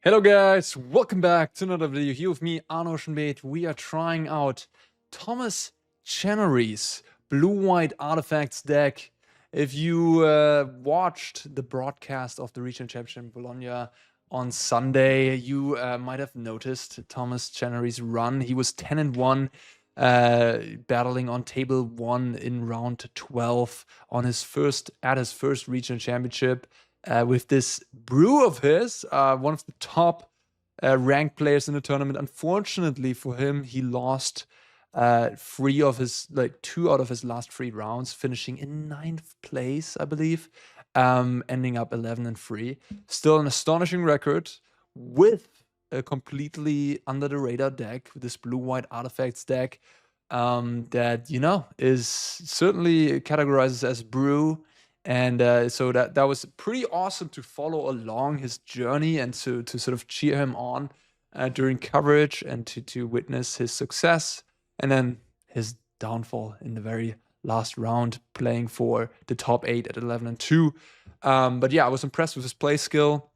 Hello guys, welcome back to another video here with me, Arne Huschenbeth. We are trying out Thomas Chenery's blue-white artifacts deck. If you watched the broadcast of the Regional Championship in Bologna on Sunday, you might have noticed Thomas Chenery's run. He was 10-1, battling on table 1 in round 12 on his first Regional Championship. With this brew of his, one of the top ranked players in the tournament. Unfortunately for him, he lost two out of his last 3 rounds, finishing in 9th place, I believe, ending up 11-3. Still an astonishing record with a completely under the radar deck, this blue-white artifacts deck that, is certainly categorized as brew. And so that was pretty awesome to follow along his journey and to sort of cheer him on during coverage and to witness his success and then his downfall in the very last round, playing for the top 8 at 11-2. But yeah, I was impressed with his play skill.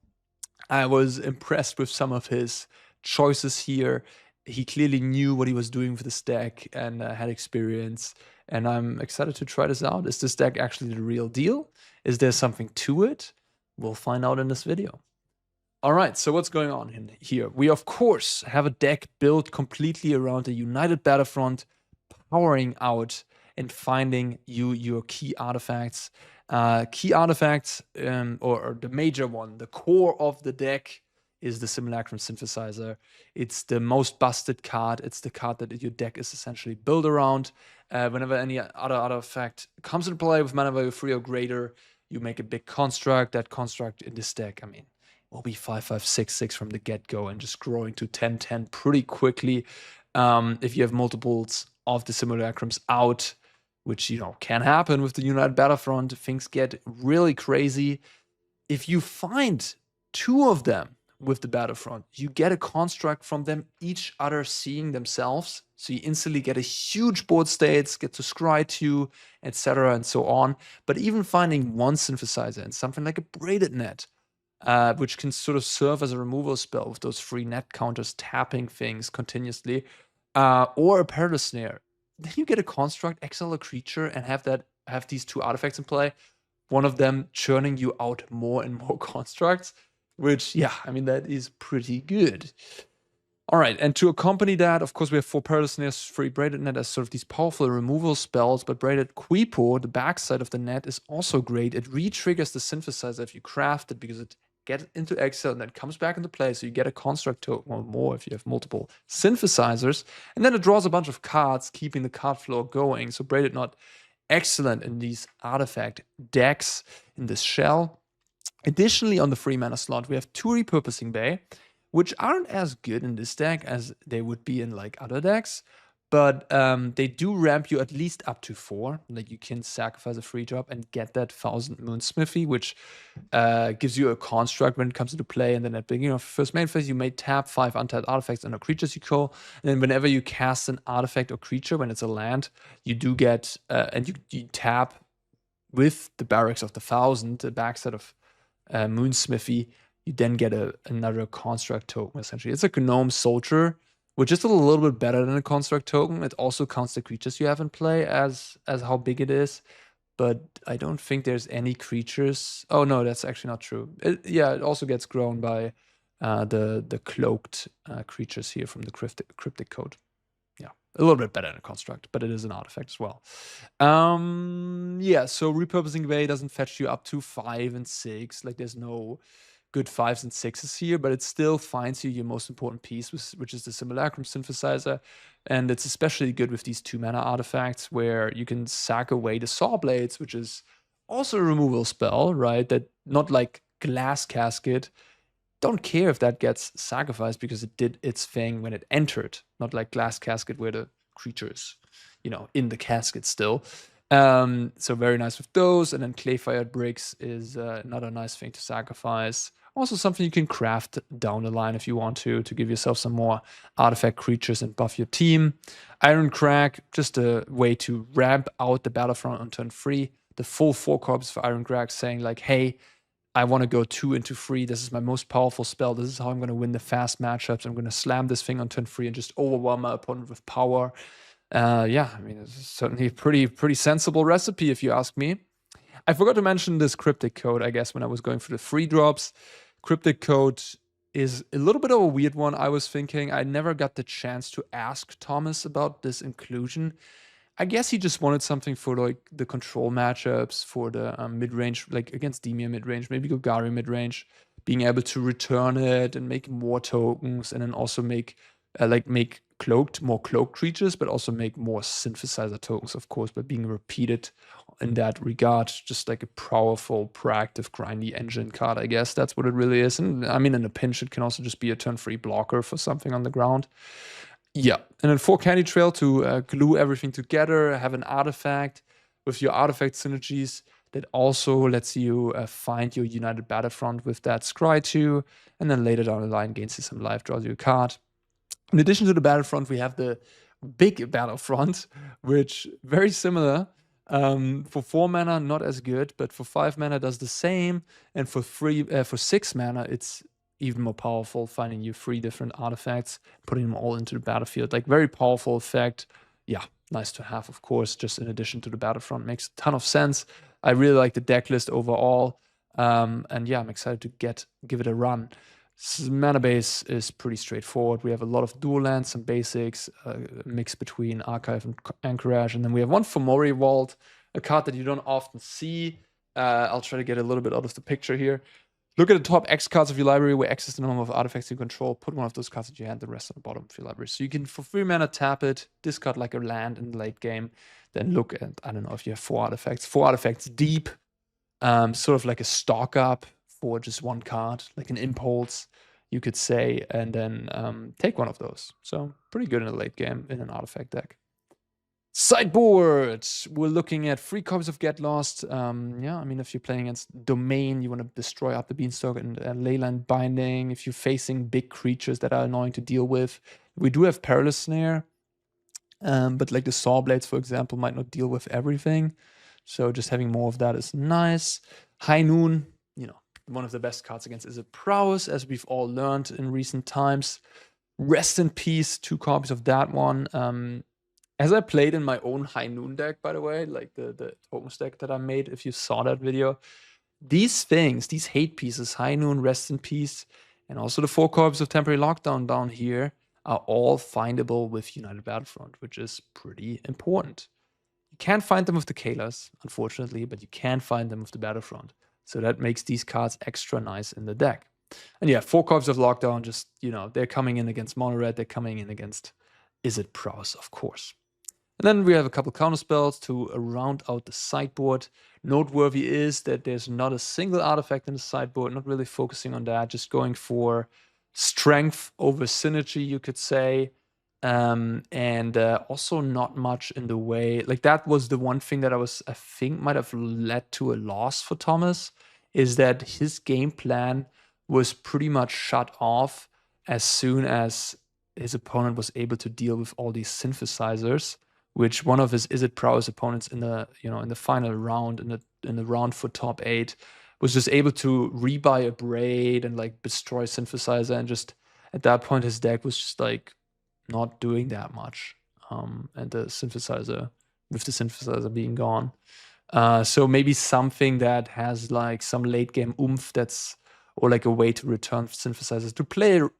I was impressed with some of his choices here. He clearly knew what he was doing for this deck and had experience. And I'm excited to try this out. Is this deck actually the real deal? Is there something to it? We'll find out in this video. All right, so what's going on in here? We, of course, have a deck built completely around a united battlefront, powering out and finding your key artifacts. Or the major one, the core of the deck, is the Simulacrum Synthesizer. It's the most busted card. It's the card that your deck is essentially built around. Whenever any other artifact comes into play with mana value 3 or greater, you make a big construct. That construct in this deck, will be 5/5/6/6 from the get-go and just growing to 10/10 pretty quickly. If you have multiples of the Simulacrums out, which can happen with the United Battlefront, things get really crazy. If you find 2 of them with the Battlefront, you get a construct from them, each other seeing themselves. So you instantly get a huge board states, get to scry 2, etc. and so on. But even finding one synthesizer and something like a braided net, which can sort of serve as a removal spell with those 3 net counters tapping things continuously, or a perilous snare, then you get a construct, exile a creature, and have these 2 artifacts in play. One of them churning you out more and more constructs. Which, that is pretty good. All right, and to accompany that, of course, we have 4 Perilous Snares, 3 Braided Net as sort of these powerful removal spells, but Braided Quipo, the backside of the net, is also great. It re-triggers the synthesizer if you craft it, because it gets into exile and then comes back into play, so you get a construct token or more if you have multiple synthesizers. And then it draws a bunch of cards, keeping the card flow going. So Braided Knot, excellent in these artifact decks in this shell. Additionally, on the 3 mana slot, we have 2 Repurposing Bay, which aren't as good in this deck as they would be in like other decks, but they do ramp you at least up to 4. Like you can sacrifice a free drop and get that 1000 Moon Smithy, which gives you a construct when it comes into play. And then at the beginning of first main phase, you may tap 5 untapped artifacts and creatures you call. And then whenever you cast an artifact or creature, when it's a land, you do get and you tap with the Barracks of the 1000, the backside of Moonsmithy, you then get another construct token, essentially. It's like a Gnome Soldier, which is a little bit better than a construct token. It also counts the creatures you have in play as how big it is, but I don't think there's any creatures. Oh no, that's actually not true. It also gets grown by the cloaked creatures here from the cryptic code. Yeah, a little bit better than a construct, but it is an artifact as well. So Repurposing Bay doesn't fetch you up to 5 and 6. Like there's no good 5s and 6s here, but it still finds you your most important piece, which is the Simulacrum Synthesizer. And it's especially good with these 2 mana artifacts where you can sack away the Saw Blades, which is also a removal spell, right? That not like Glass Casket. Don't care if that gets sacrificed because it did its thing when it entered, not like Glass Casket where the creature is, in the casket still. So very nice with those. And then Clayfired Bricks is another nice thing to sacrifice. Also something you can craft down the line if you want to give yourself some more artifact creatures and buff your team. Iron Crag, just a way to ramp out the Battlefront on turn 3. The full 4 corps for Iron Crag saying like, hey, I want to go 2 into 3. This is my most powerful spell. This is how I'm going to win the fast matchups. I'm going to slam this thing on turn 3 and just overwhelm my opponent with power. Yeah, I mean, it's certainly a pretty sensible recipe if you ask me. I forgot to mention this cryptic code, I guess, when I was going through the free drops. Cryptic code is a little bit of a weird one, I was thinking. I never got the chance to ask Thomas about this inclusion. I guess he just wanted something for like the control matchups, for the mid-range, like against Demir mid-range, maybe Golgari mid-range, being able to return it and make more tokens, and then also make more cloaked creatures, but also make more synthesizer tokens, of course, by being repeated in that regard. Just like a powerful, proactive, grindy engine card, I guess. That's what it really is. And I mean, in a pinch, it can also just be a turn 3 blocker for something on the ground. Yeah, and then 4 Candy Trail to glue everything together, have an artifact with your artifact synergies that also lets you find your United Battlefront with that Scry 2, and then later down the line gains you some life, draws you a card. In addition to the Battlefront, we have the big Battlefront, which very similar. For 4 mana, not as good, but for 5 mana does the same, and for 6 mana, it's even more powerful, finding you 3 different artifacts, putting them all into the battlefield. Like, very powerful effect. Yeah, nice to have, of course, just in addition to the Battlefront. Makes a ton of sense. I really like the deck list overall. And yeah, I'm excited to give it a run. Mana base is pretty straightforward. We have a lot of dual lands, some basics, a mix between Archive and Anchorage. And then we have one Fomori Vault, a card that you don't often see. I'll try to get a little bit out of the picture here. Look at the top X cards of your library, where X is the number of artifacts you control. Put one of those cards at your hand, the rest on the bottom of your library. So you can, for 3 mana, tap it, discard like a land in the late game, then look at, I don't know if you have 4 artifacts deep, sort of like a stock up for just 1 card, like an impulse, you could say, and then take one of those. So pretty good in the late game in an artifact deck. Sideboard, we're looking at 3 copies of Get Lost. Yeah, I mean, if you're playing against Domain, you want to destroy up the Beanstalk and Leyline Binding. If you're facing big creatures that are annoying to deal with, we do have Perilous Snare, but like the Saw Blades, for example, might not deal with everything. So just having more of that is nice. High Noon, you know, one of the best cards against Izzet Prowess, as we've all learned in recent times. Rest in Peace, 2 copies of that one. As I played in my own High Noon deck, by the way, like the tokens deck that I made, if you saw that video, these things, these hate pieces, High Noon, Rest in Peace, and also the 4 copies of Temporary Lockdown down here, are all findable with United Battlefront, which is pretty important. You can't find them with the Kalas, unfortunately, but you can find them with the Battlefront. So that makes these cards extra nice in the deck. And yeah, 4 copies of Lockdown, just, you know, they're coming in against Mono Red, they're coming in against Izzet Prowess, of course. And then we have a couple counter spells to round out the sideboard. Noteworthy is that there's not a single artifact in the sideboard, not really focusing on that, just going for strength over synergy, you could say. And also not much in the way, like that was the one thing that I think might have led to a loss for Thomas, is that his game plan was pretty much shut off as soon as his opponent was able to deal with all these synthesizers, which one of his Izzet Prowess opponents in the final round, in the round for top 8, was just able to rebuy a Braid and like destroy synthesizer, and just at that point his deck was just like not doing that much. And the synthesizer being gone. So maybe something that has like some late game oomph, or like a way to return synthesizers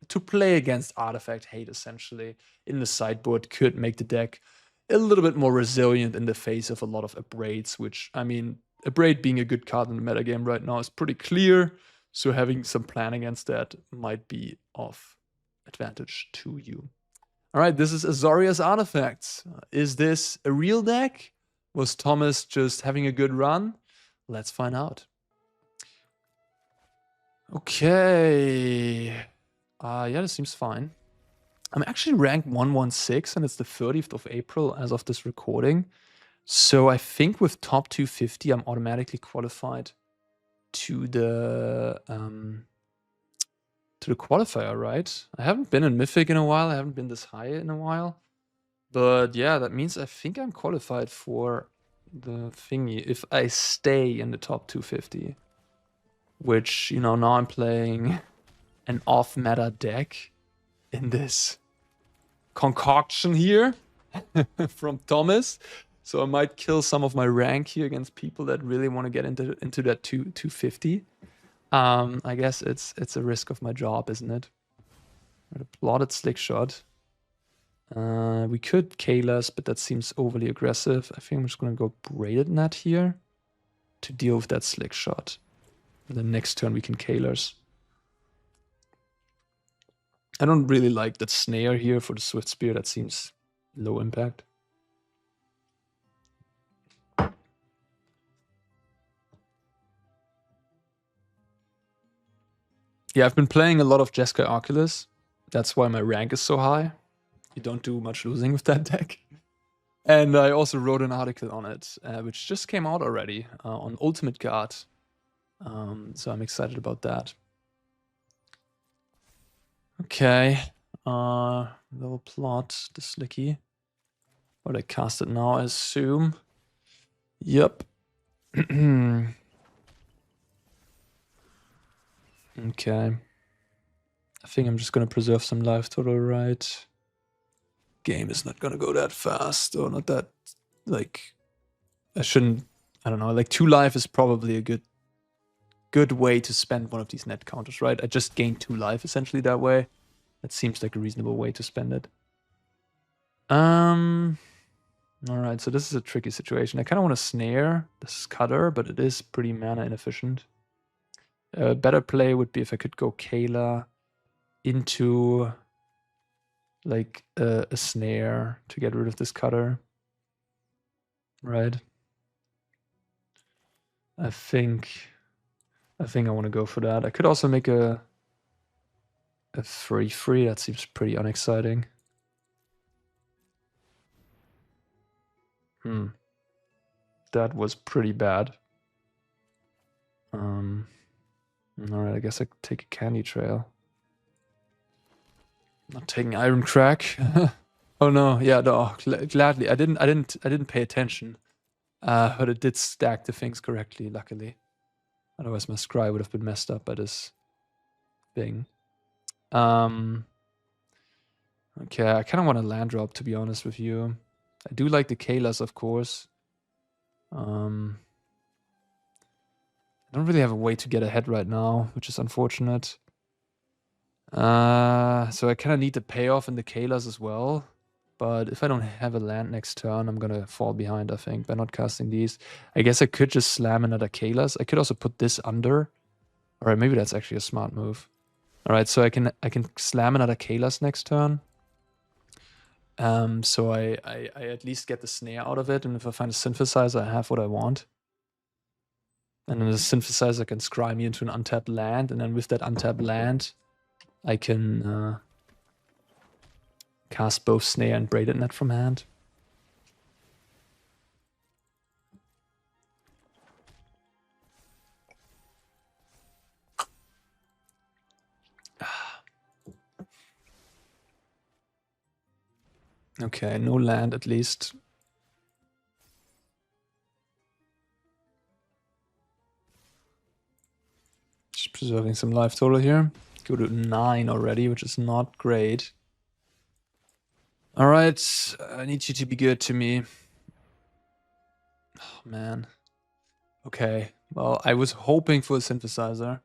to play against artifact hate, essentially, in the sideboard, could make the deck a little bit more resilient in the face of a lot of Abrades, which, I mean, Abrade being a good card in the metagame right now is pretty clear, so having some plan against that might be of advantage to you. All right, this is Azorius Artifacts. Is this a real deck? Was Thomas just having a good run? Let's find out. Okay. Yeah, this seems fine. I'm actually ranked 116, and it's the 30th of April as of this recording. So I think with top 250, I'm automatically qualified to the qualifier, right? I haven't been in Mythic in a while. I haven't been this high in a while. But yeah, that means I think I'm qualified for the thingy if I stay in the top 250. which, you know, now I'm playing an off-meta deck in this concoction here from Thomas. So I might kill some of my rank here against people that really want to get into that 250. I guess it's a risk of my job, isn't it? A plotted slick shot. We could Kalas, but that seems overly aggressive. I think I'm just gonna go braided net here to deal with that slick shot. And then next turn we can Kalers. I don't really like that snare here for the Swift Spear. That seems low impact. Yeah, I've been playing a lot of Izzet and Oculus. That's why my rank is so high. You don't do much losing with that deck. And I also wrote an article on it, which just came out already on Ultimate Guard. So I'm excited about that. Okay. Little plot, the Slicky. Will I cast it now, I assume? Yep. Okay. I think I'm just gonna preserve some life total, right? Game is not gonna go that fast, or not that, like, I don't know, like 2 life is probably a good way to spend one of these net counters, right? I just gained 2 life essentially that way. That seems like a reasonable way to spend it. Alright, so this is a tricky situation. I kind of want to snare this cutter, but it is pretty mana inefficient. A better play would be if I could go Kayla into like a snare to get rid of this cutter. Right. I think I want to go for that. I could also make a 3/3. That seems pretty unexciting. That was pretty bad. Alright, I guess I could take a candy trail. Not taking Iron Crack. Oh no, yeah, no, gladly. I didn't pay attention. But it did stack the things correctly, luckily. Otherwise my scry would have been messed up by this thing. Okay, I kind of want a land drop, to be honest with you. I do like the Kalas, of course. I don't really have a way to get ahead right now, which is unfortunate. So I kind of need the payoff in the Kalas as well. But if I don't have a land next turn, I'm gonna fall behind, I think, by not casting these. I guess I could just slam another Kalas. I could also put this under. Alright, maybe that's actually a smart move. Alright, so I can slam another Kalas next turn. So I at least get the snare out of it, and if I find a synthesizer, I have what I want. And then the synthesizer can scry me into an untapped land, and then with that untapped land, I can cast both snare and braided net from hand. Okay, no land at least. Just preserving some life total here. Go to 9 already, which is not great. Alright, I need you to be good to me. Oh, man. Okay, well, I was hoping for a synthesizer.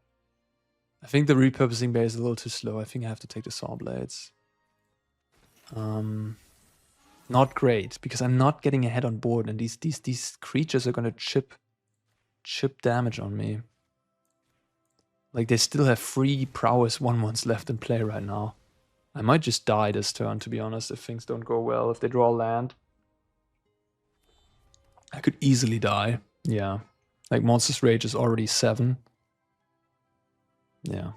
I think the repurposing bay is a little too slow. I think I have to take the saw blades. Not great, because I'm not getting ahead on board, and these creatures are gonna chip damage on me. Like, they still have 3 prowess 1/1s left in play right now. I might just die this turn, to be honest, if things don't go well. If they draw land, I could easily die. Yeah. Like, Monster's Rage is already 7. Yeah.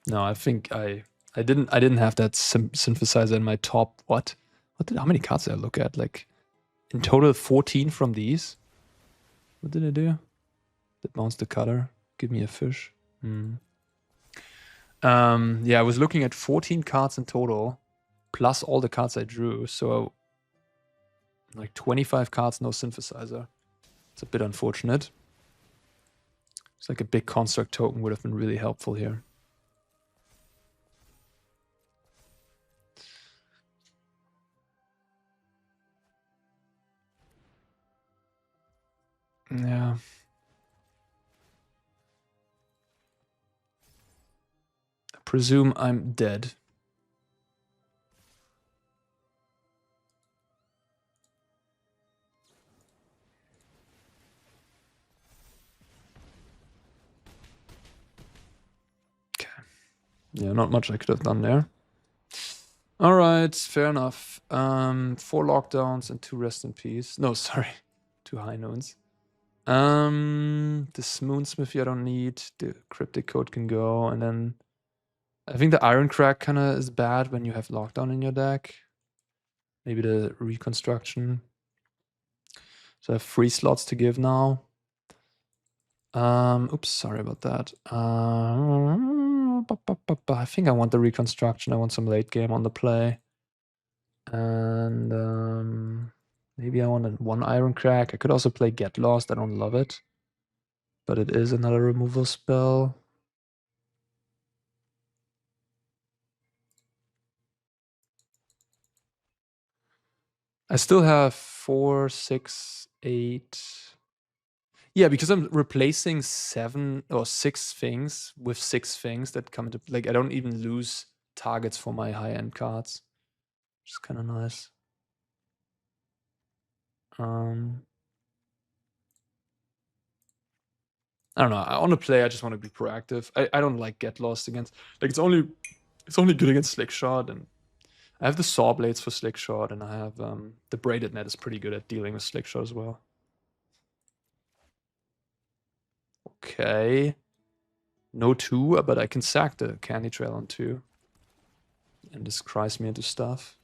No, I think I didn't have that synthesizer in my top. How many cards did I look at? Like, in total 14 from these. What did I do? That bounced the cutter. Give me a fish. Yeah, I was looking at 14 cards in total, plus all the cards I drew, so like 25 cards, no synthesizer. It's a bit unfortunate. It's like a big construct token would have been really helpful here. Yeah. I presume I'm dead. Okay. Yeah, not much I could have done there. Alright, fair enough. 4 lockdowns and 2 rest in peace. No, sorry. 2 high noons. This Moonsmithy I don't need. The Cryptic Code can go. And then I think the Iron Crack kind of is bad when you have lockdown in your deck. Maybe the Reconstruction. So I have 3 slots to give now. Oops, sorry about that. I think I want the Reconstruction. I want some late game on the play. And maybe I want 1 Iron Crack. I could also play Get Lost. I don't love it. But it is another removal spell. I still have 4, 6, 8. Yeah, because I'm replacing 7 or 6 things with 6 things that come into, like, I don't even lose targets for my high-end cards, which is kind of nice. I don't know. I want to play. I just want to be proactive. I don't like Get Lost against, like, it's only good against Slickshot, and I have the Saw Blades for Slickshot, and I have the Braided Net is pretty good at dealing with Slickshot as well. Okay. No 2, but I can sack the Candy Trail on 2. And this cries me into stuff.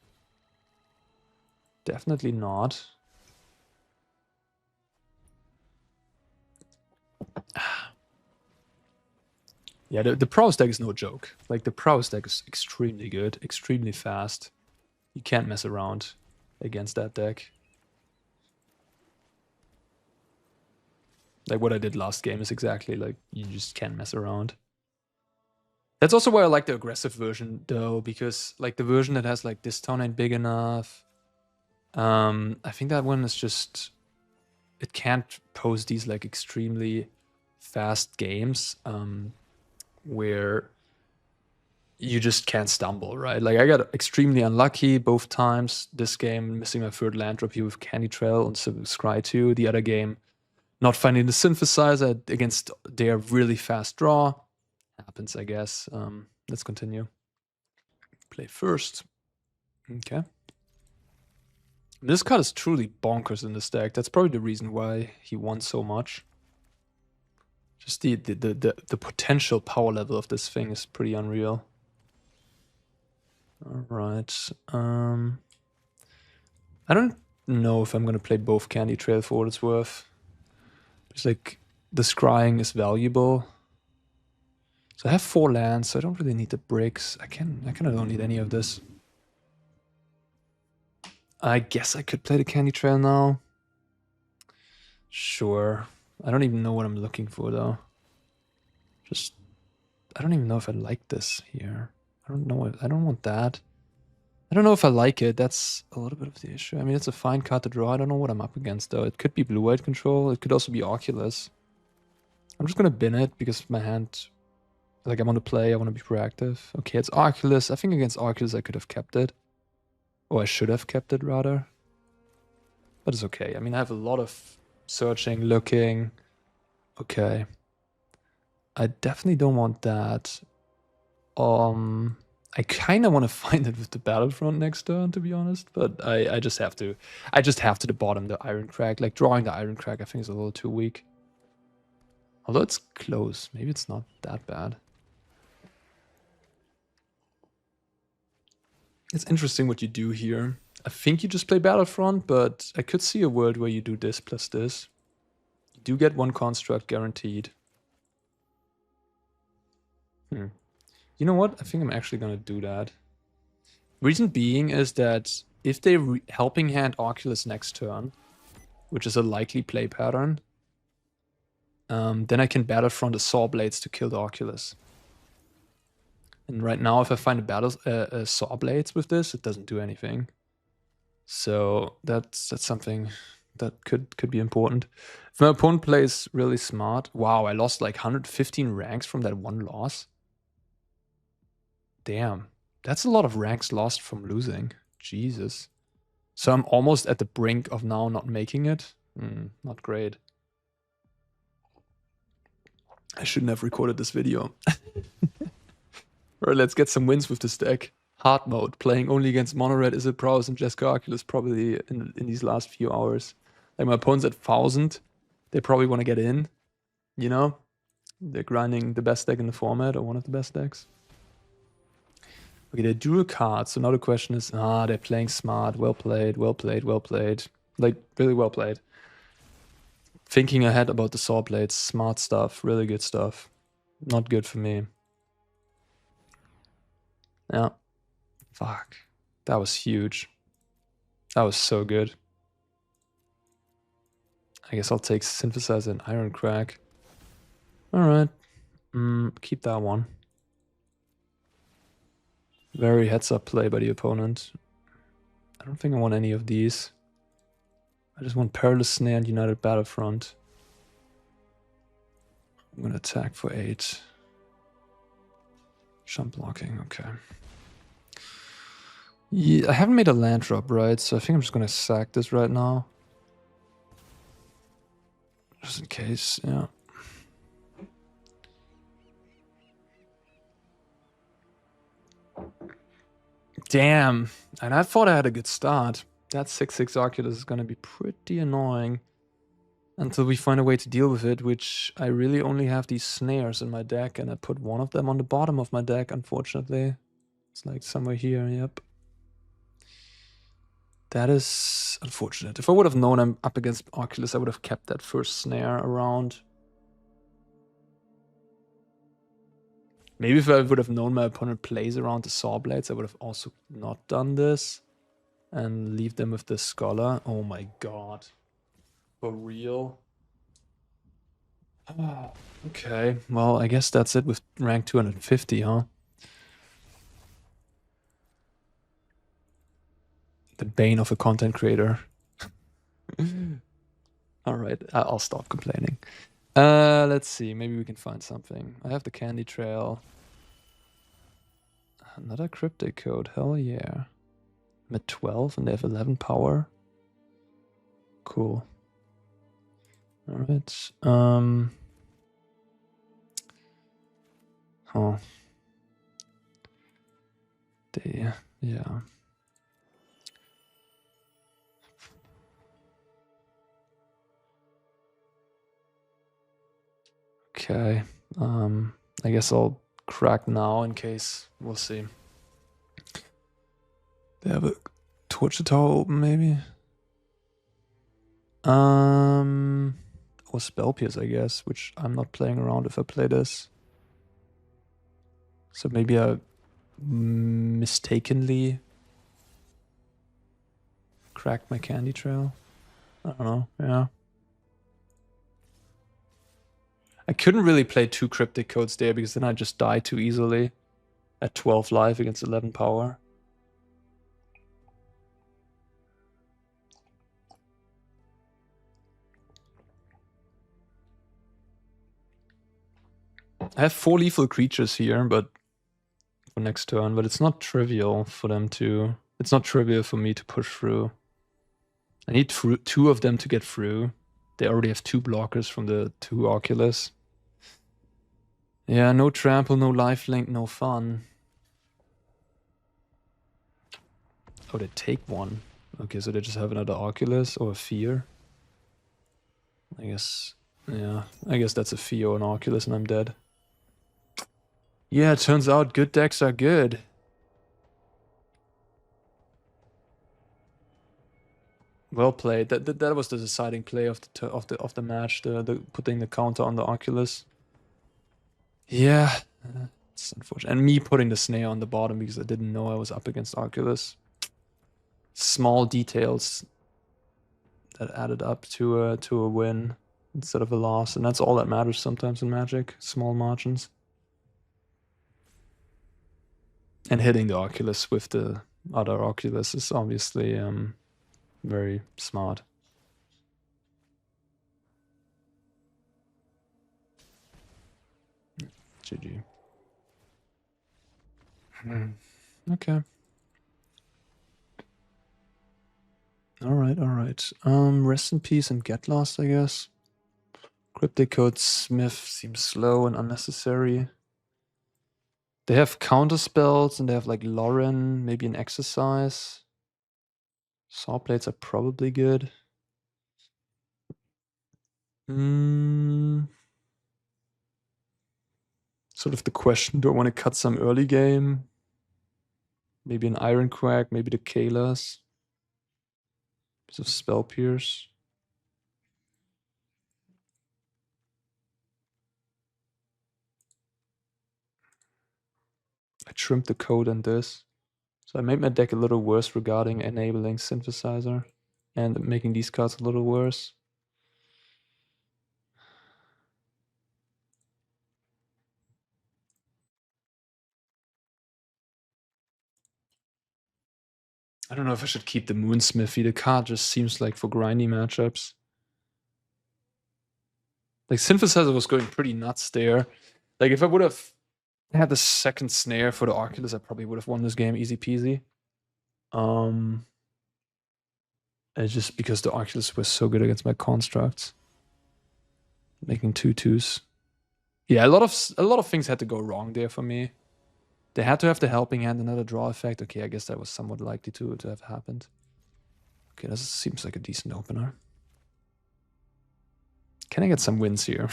Definitely not. Yeah, the Prowess deck is no joke. Like, the Prowess deck is extremely good, extremely fast. You can't mess around against that deck. Like, what I did last game is exactly, like, you just can't mess around. That's also why I like the aggressive version, though, because, like, the version that has, like, this town ain't big enough. I think that one is just... It can't pose these, like, extremely fast games where you just can't stumble, right? Like, I got extremely unlucky both times. This game, missing my 3rd land drop here with Candy Trail and Scry 2. The other game, not finding the Synthesizer against their really fast draw. Happens, I guess. Let's continue. Play first. Okay. This card is truly bonkers in this deck. That's probably the reason why he won so much. Just the potential power level of this thing is pretty unreal. Alright. I don't know if I'm gonna play both Candy Trail for what it's worth. It's like the scrying is valuable. So I have 4 lands, so I don't really need the bricks. I kind of don't need any of this. I guess I could play the Candy Trail now. Sure. I don't even know what I'm looking for, though. Just... I don't even know if I like this here. I don't know. I don't want that. I don't know if I like it. That's a little bit of the issue. I mean, it's a fine card to draw. I don't know what I'm up against, though. It could be blue-white control. It could also be Oculus. I'm just going to bin it because my hand... Like, I want to play. I want to be proactive. Okay, it's Oculus. I think against Oculus I could have kept it. Or I should have kept it, rather. But it's okay. I mean, I have a lot of searching, looking. Okay. I definitely don't want that. I kind of want to find it with the Battlefront next turn, to be honest. But I just have to. I just have to bottom the Iron Crack. Like, drawing the Iron Crack, I think, is a little too weak. Although it's close. Maybe it's not that bad. It's interesting what you do here. I think you just play Battlefront, but I could see a world where you do this plus this. You do get 1 construct guaranteed. You know what? I think I'm actually going to do that. Reason being is that if they helping hand Oculus next turn, which is a likely play pattern, Then I can Battlefront the Saw Blades to kill the Oculus. And right now, if I find a Saw Blades with this, it doesn't do anything. So that's something that could be important. If my opponent plays really smart, wow, I lost like 115 ranks from that one loss. Damn, that's a lot of ranks lost from losing. Jesus. So I'm almost at the brink of now not making it. Not great. I shouldn't have recorded this video. Alright, let's get some wins with this deck. Hard mode, playing only against mono red, Izzet, prowess, and Jessica Oculus probably in these last few hours. Like my opponent's at 1000. They probably want to get in. You know? They're grinding the best deck in the format, or one of the best decks. Okay, they drew a card, so now the question is, they're playing smart, well played, well played, well played. Like, really well played. Thinking ahead about the saw blades, smart stuff, really good stuff. Not good for me. Yeah. Fuck. That was huge. That was so good. I guess I'll take Synthesizer and Iron Crack. Alright. Keep that one. Very heads-up play by the opponent. I don't think I want any of these. I just want Perilous Snare and United Battlefront. I'm gonna attack for 8. Jump blocking, okay. Yeah, I haven't made a land drop, right? So I think I'm just gonna sack this right now. Just in case, yeah. Damn, and I thought I had a good start. That 6/6 Oculus is gonna be pretty annoying until we find a way to deal with it, which I really only have these snares in my deck, and I put one of them on the bottom of my deck, unfortunately. It's like somewhere here, yep. That is unfortunate. If I would have known I'm up against Oculus, I would have kept that first snare around. Maybe if I would have known my opponent plays around the saw blades, I would have also not done this. And leave them with the scholar. Oh my god. For real? Oh, okay, well, I guess that's it with rank 250, huh? The bane of a content creator. Alright, I'll stop complaining. Let's see, maybe we can find something. I have the candy trail. Another cryptic code, hell yeah. I'm at 12 and they have 11 power. Cool. Alright. Oh. Yeah. Okay. I guess I'll crack now in case. We'll see. They have a Torture Tower open, maybe? Or Spell Pierce, I guess, which I'm not playing around if I play this. So maybe I mistakenly cracked my candy trail. I don't know, yeah. I couldn't really play 2 cryptic codes there because then I'd just die too easily at 12 life against 11 power. I have 4 lethal creatures here, but for next turn, but it's not trivial for them to... It's not trivial for me to push through. I need 2 of them to get through. They already have 2 blockers from the 2 Oculus. Yeah, no trample, no lifelink, no fun. Oh, they take 1. Okay, so they just have another Oculus or a Fear. I guess... Yeah, I guess that's a Fear or an Oculus and I'm dead. Yeah, it turns out good decks are good. Well played. That was the deciding play of the match. The putting the counter on the Oculus. Yeah, it's unfortunate. And me putting the snare on the bottom because I didn't know I was up against Oculus. Small details that added up to a win. instead of a loss, and that's all that matters sometimes in Magic, small margins. And hitting the Oculus with the other Oculus is obviously very smart. GG. Okay. Alright. Rest in peace and get lost, I guess. Cryptic Code Smith seems slow and unnecessary. They have counter spells and they have like Lauren, maybe an exercise. Saw plates are probably good. Sort of the question, do I want to cut some early game? Maybe an Iron Quack, maybe the Kalas. Piece of Spell Pierce. I trimmed the code on this. So I made my deck a little worse regarding enabling Synthesizer and making these cards a little worse. I don't know if I should keep the Moonsmithy. The card just seems like for grindy matchups. Like Synthesizer was going pretty nuts there. Like if I would have had the second snare for the Oculus, I probably would have won this game easy peasy. It's just because the Oculus was so good against my constructs. Making 2/2s. Yeah, a lot of things had to go wrong there for me. They had to have the helping hand, another draw effect. Okay, I guess that was somewhat likely to have happened. Okay, this seems like a decent opener. Can I get some wins here?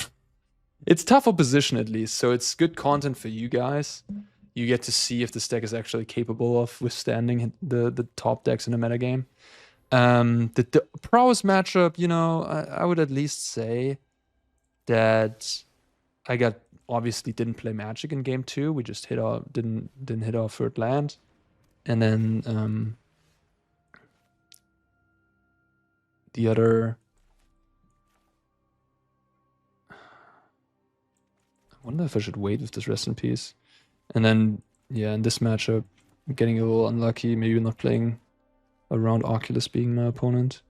It's tough opposition at least, so it's good content for you guys. You get to see if this deck is actually capable of withstanding the top decks in the metagame. The prowess matchup, you know, I would at least say that I obviously didn't play Magic in game 2. We just didn't hit our third land, and then the other. I wonder if I should wait with this rest in peace, and then yeah, in this matchup, I'm getting a little unlucky. Maybe not playing around Oculus being my opponent.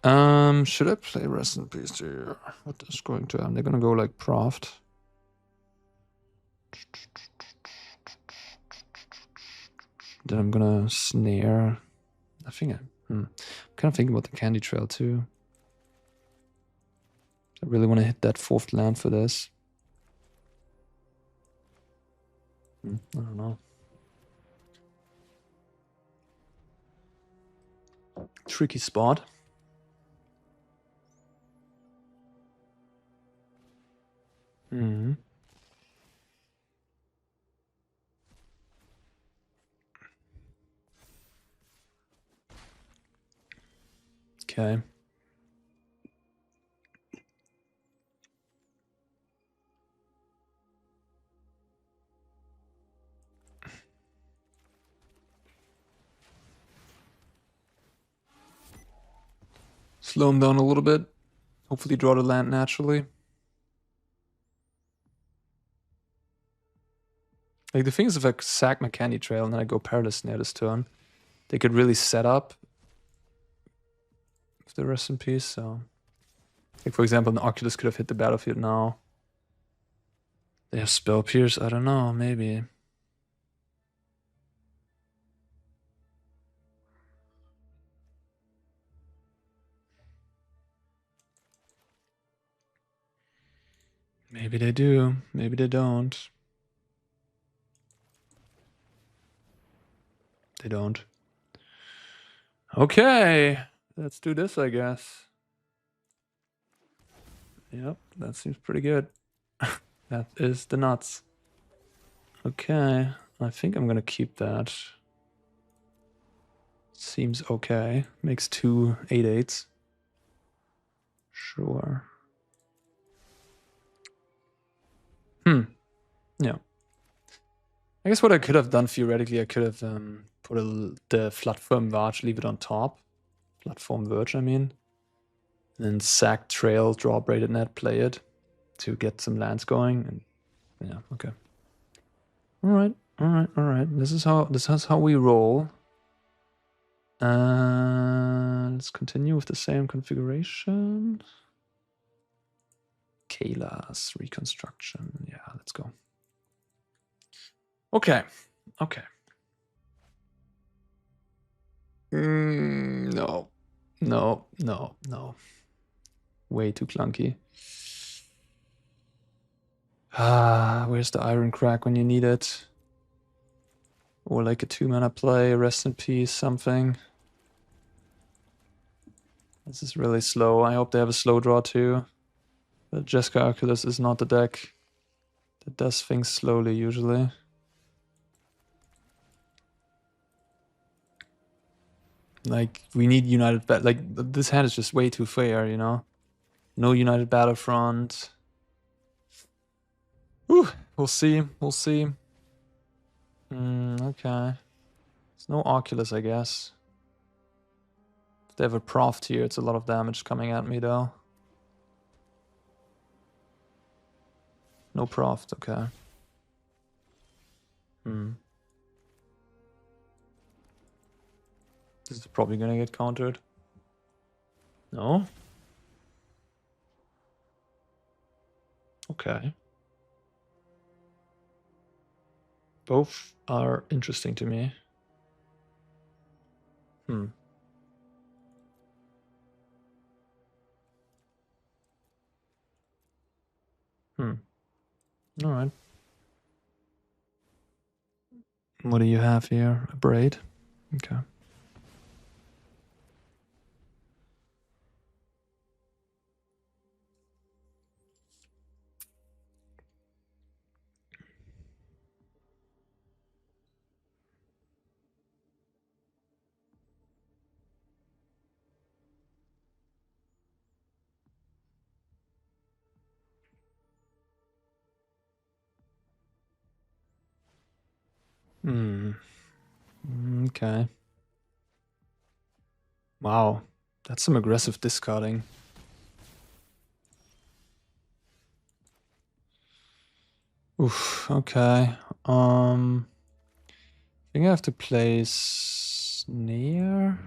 Should I play rest in peace here? What is going to happen? They're gonna go like Proft. Then I'm gonna snare. I think I'm kind of thinking about the Candy Trail too. I really want to hit that fourth land for this. I don't know. Tricky spot. Okay. Slow him down a little bit. Hopefully draw the land naturally. Like the thing is, if I sack my Candy Trail and then I go Perilous Snare this turn, they could really set up with the rest in peace. So, like for example, an Oculus could have hit the battlefield now. They have Spell Pierce. I don't know. Maybe. Maybe they do. Maybe they don't. They don't. Okay. Let's do this, I guess. Yep, that seems pretty good. That is the nuts. Okay. I think I'm gonna keep that. Seems okay. Makes 2 8/8s. Sure. Yeah. I guess what I could have done theoretically, I could have put the Flatform Verge, leave it on top. Flatform Verge, I mean. then sack, trail, draw braided net, play it to get some lands going. And yeah, okay. Alright. This is how we roll. Let's continue with the same configuration. Kayla's reconstruction. Yeah, let's go. Okay. No. Way too clunky. Where's the Iron Crack when you need it? Or like a 2-mana play, rest in peace, something. This is really slow. I hope they have a slow draw too. But Jessica Oculus is not the deck that does things slowly usually. Like, we need United like, this hand is just way too fair, you know? No United Battlefront. Whew, we'll see. Okay. There's no Oculus, I guess. If they have a Proft here, it's a lot of damage coming at me, though. No Proft, okay. This is probably gonna get countered. No? Okay. Both are interesting to me. Alright. What do you have here? A braid? Okay. Okay. Wow. That's some aggressive discarding. Oof, okay. I think I have to play Snare.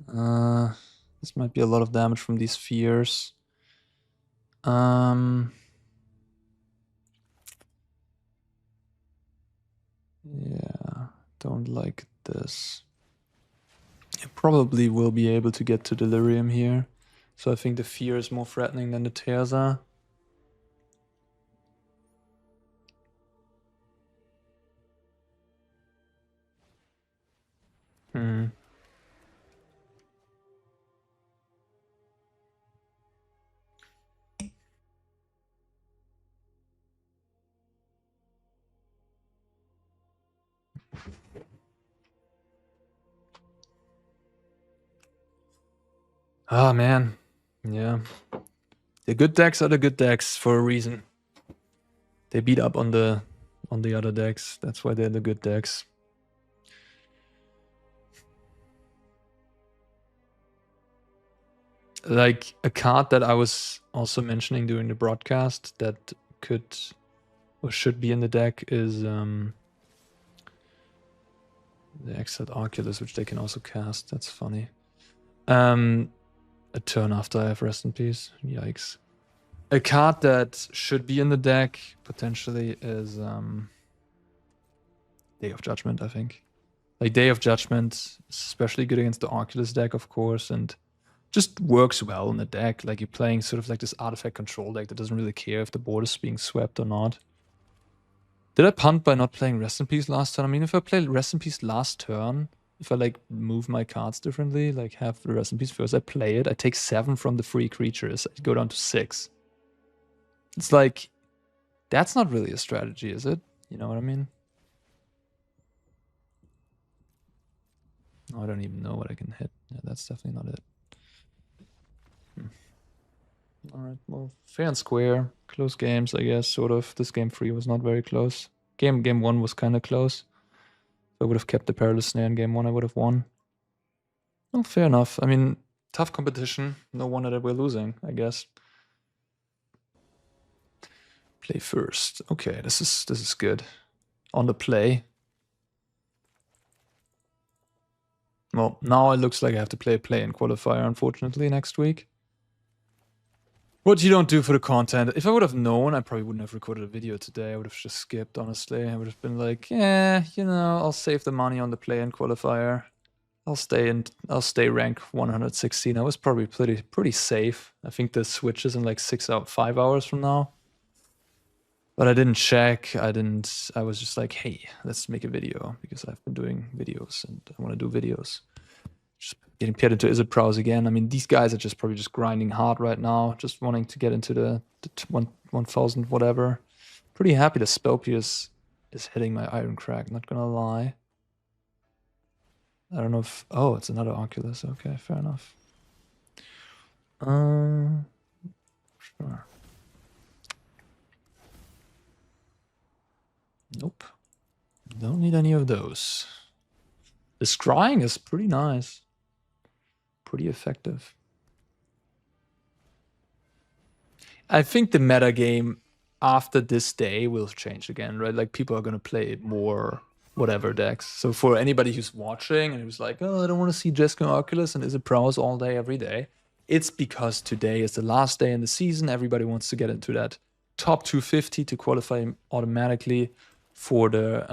This might be a lot of damage from these spheres. Yeah, don't like this. You probably will be able to get to Delirium here. So I think the Fear is more threatening than the Tears are. Ah, man. Yeah. The good decks are the good decks for a reason. They beat up on the other decks. That's why they're the good decks. Like a card that I was also mentioning during the broadcast that could or should be in the deck is the Exiled Oculus, which they can also cast. That's funny. A turn after I have Rest in Peace. Yikes. A card that should be in the deck potentially is Day of Judgment, I think. Like Day of Judgment is especially good against the Oculus deck, of course, and just works well in the deck. Like you're playing sort of like this artifact control deck that doesn't really care if the board is being swept or not. Did I punt by not playing Rest in Peace last turn? I mean, if I played Rest in Peace last turn, if I like move my cards differently, like have the Rest in Peace first, I play it, I take 7 from the free creatures, I go down to 6. It's like, that's not really a strategy, is it? You know what I mean? Oh, I don't even know what I can hit. Yeah, that's definitely not it. Alright, well, fair and square. Close games, I guess, sort of. This game 3 was not very close. Game 1 was kind of close. If I would have kept the Perilous Snare in game 1, I would have won. Well, fair enough. I mean, Tough competition. No wonder that we're losing, I guess. Play first. Okay, this is good. On the play. Well, now it looks like I have to play in qualifier, unfortunately, next week. What you don't do for the content. If I would have known, I probably wouldn't have recorded a video today. I would have just skipped, honestly. I would have been like, yeah, you know, I'll save the money on the play-in qualifier. I'll stay rank 116. I was probably pretty safe. I think the switch is in like 5 hours from now. But I didn't check. I was just like, hey, let's make a video because I've been doing videos and I want to do videos. Just getting paired into Izzet Prowess again. I mean, these guys are just probably just grinding hard right now, just wanting to get into the 1000 whatever. Pretty happy the Spelpius is hitting my Iron Crack, not gonna lie. I don't know if... Oh, it's another Oculus. Okay, fair enough. Sure. Nope. Don't need any of those. The scrying is pretty nice. Pretty effective. I think the meta game after this day will change again, right? Like people are going to play more whatever decks. So for anybody who's watching and who's like, oh, I don't want to see Jesco Oculus and Izzet Prowess all day, every day. It's because today is the last day in the season. Everybody wants to get into that top 250 to qualify automatically for the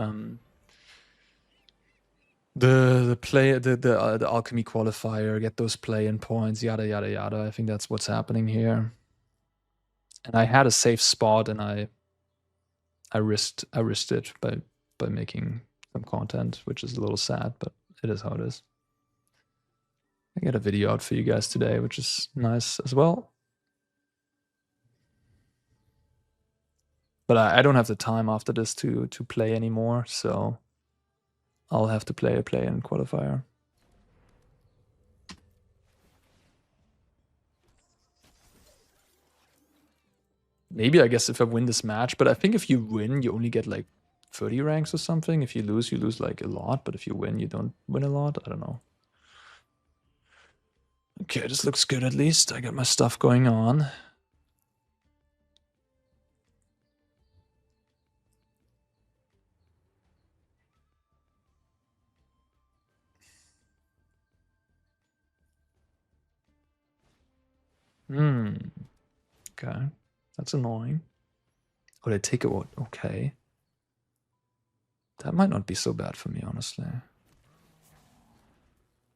alchemy qualifier, get those play-in points, yada yada yada. I think that's what's happening here. And I had a safe spot, and I risked it by making some content, which is a little sad, but it is how it is. I got a video out for you guys today, which is nice as well. But I don't have the time after this to play anymore, so I'll have to play a play-in qualifier. Maybe, I guess, if I win this match, but I think if you win, you only get like 30 ranks or something. If you lose like a lot, but if you win, you don't win a lot. I don't know. Okay, this looks good at least. I got my stuff going on. Okay. That's annoying. Oh, they take it. Okay. That might not be so bad for me, honestly.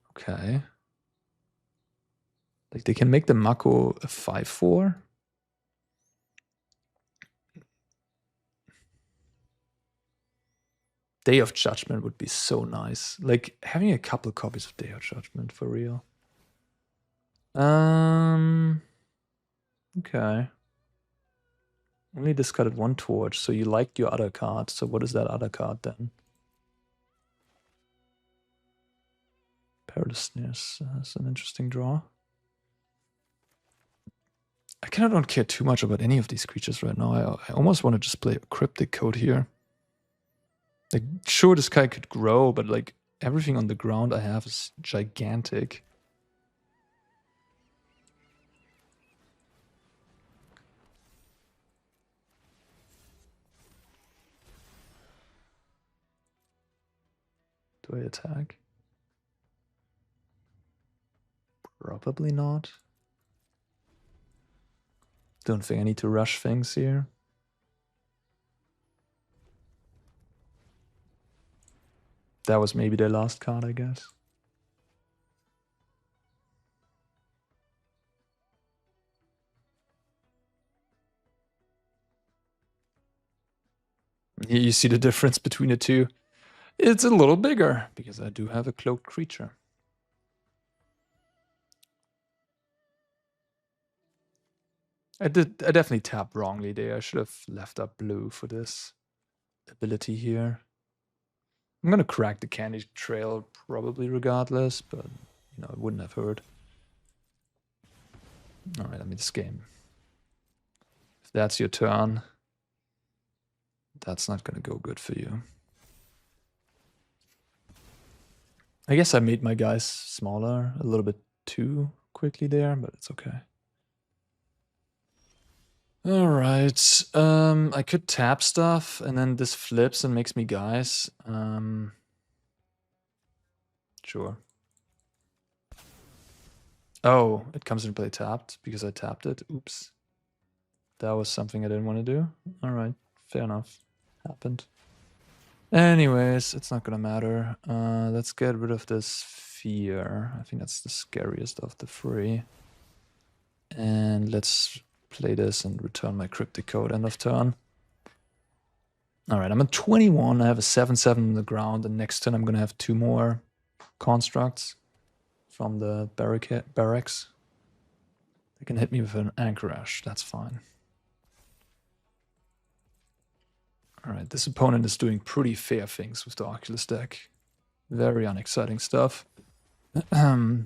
Okay. Like, they can make the Mako a 5/4. Day of Judgment would be so nice. Like, having a couple copies of Day of Judgment, for real. Okay. Only discarded one torch, so you liked your other card. So what is that other card then? Perilous Snares. That's an interesting draw. I kind of don't care too much about any of these creatures right now. I almost want to just play a Cryptic Code here. Like, sure, this guy could grow, but like everything on the ground I have is gigantic. Do I attack? Probably not. Don't think I need to rush things here. That was maybe their last card, I guess. You see the difference between the two. It's a little bigger, because I do have a cloaked creature. I definitely tapped wrongly there. I should have left up blue for this ability here. I'm gonna crack the Candy Trail probably regardless, but you know, it wouldn't have hurt. Alright, let me this game. If that's your turn, that's not gonna go good for you. I guess I made my guys smaller a little bit too quickly there, but it's okay. Alright, I could tap stuff, and then this flips and makes me guys. Sure. Oh, it comes into play tapped, because I tapped it. Oops. That was something I didn't want to do. Alright, fair enough. Happened. Anyways, it's not gonna matter. Let's get rid of this fear. I think that's the scariest of the three. And let's play this and return my cryptic code end of turn. Alright, I'm at 21. I have a 7/7 on the ground, and next turn I'm gonna have 2 more constructs from the barracks. They can hit me with an anchorage, that's fine. Alright, this opponent is doing pretty fair things with the Oculus deck. Very unexciting stuff. I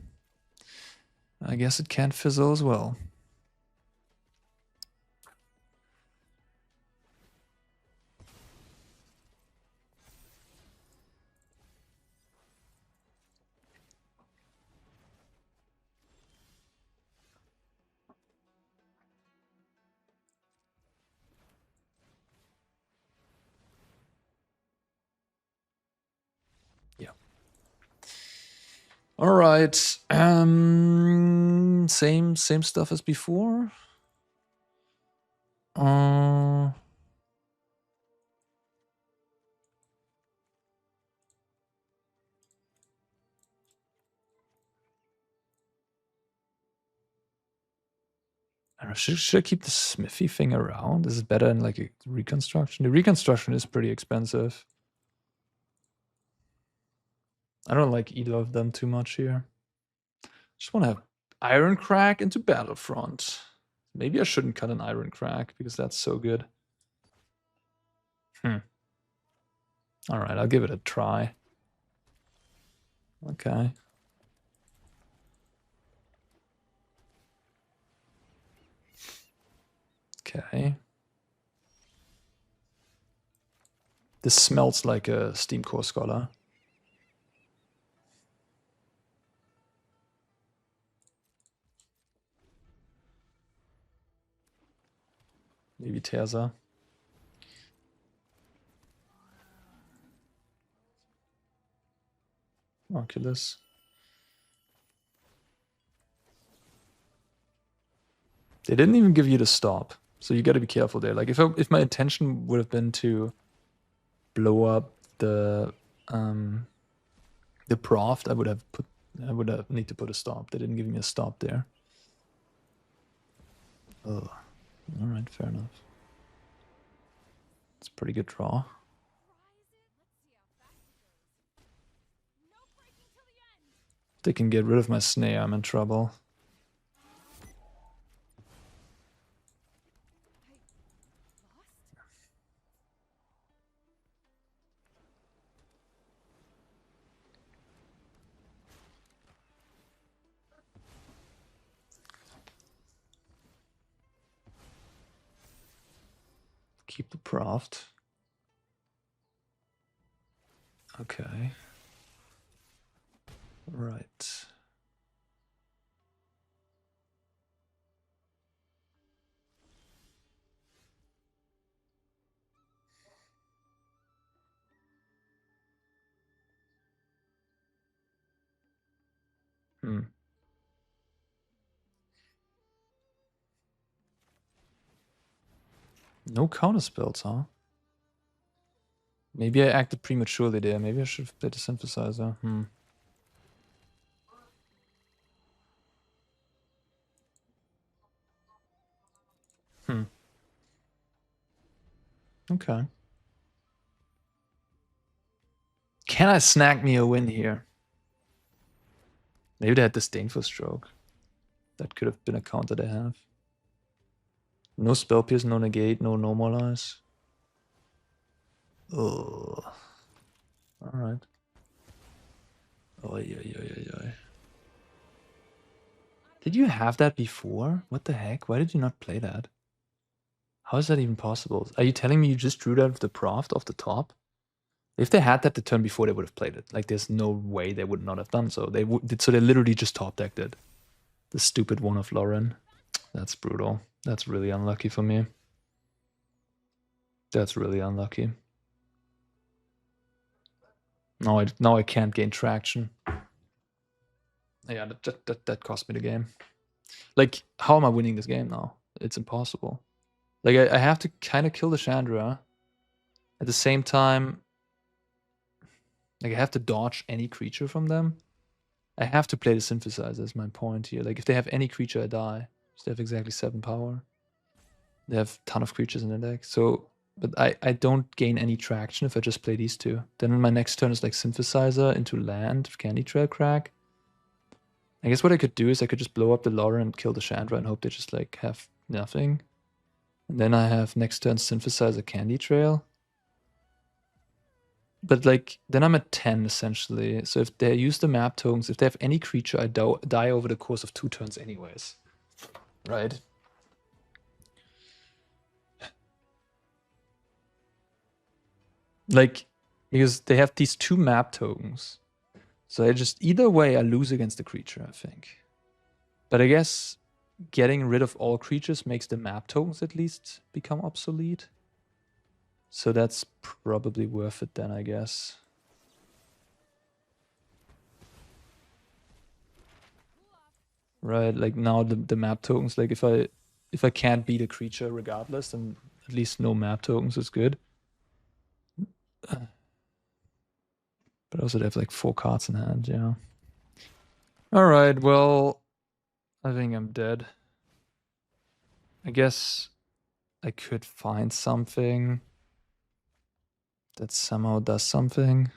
guess it can fizzle as well. All right, same stuff as before. Should I keep the smithy thing around? Is it better in like a reconstruction? The reconstruction is pretty expensive. I don't like either of them too much here. Just want to have Iron Crack into Battlefront. Maybe I shouldn't cut an Iron Crack because that's so good. All right, I'll give it a try. Okay. Okay. This smells like a Steam Core Scholar. Maybe Terza. Oculus. They didn't even give you the stop, so you got to be careful there. Like if my intention would have been to blow up the Proft, I would have need to put a stop. They didn't give me a stop there. Oh, all right, fair enough. It's a pretty good draw. If they can get rid of my snare, I'm in trouble. Keep the Proft. Okay. Right. No counter spells, huh? Maybe I acted prematurely there. Maybe I should have played the synthesizer. Okay. Can I snag me a win here? Maybe they had Disdainful Stroke. That could have been a counter they have. No Spell Pierce, no Negate, no Normalize. Oh. Alright. Oi. Did you have that before? What the heck? Why did you not play that? How is that even possible? Are you telling me you just drew that with the Proft off the top? If they had that the turn before, they would have played it. Like, there's no way they would not have done so. So they literally just top decked it. The stupid one of Lauren. That's brutal. That's really unlucky for me. That's really unlucky. Now I can't gain traction. Yeah, that cost me the game. Like, how am I winning this game now? It's impossible. Like, I have to kind of kill the Chandra. At the same time, like, I have to dodge any creature from them. I have to play the Synthesizer is my point here. Like, if they have any creature, I die. So they have exactly 7 power. They have a ton of creatures in their deck. So, but I don't gain any traction if I just play these two. Then my next turn is like Synthesizer into land, Candy Trail Crack. I guess what I could do is I could just blow up the Lauren and kill the Chandra and hope they just like have nothing. And then I have next turn Synthesizer Candy Trail. But like, then I'm at 10 essentially. So if they use the map tokens, if they have any creature, I die over the course of 2 turns anyways. Right? Like, because they have these 2 map tokens. So I just, either way, I lose against the creature, I think. But I guess getting rid of all creatures makes the map tokens at least become obsolete. So that's probably worth it then, I guess. Right, like now the map tokens, like if I can't beat a creature regardless, then at least no map tokens is good. But also they have like 4 cards in hand, yeah. Alright, well, I think I'm dead. I guess I could find something that somehow does something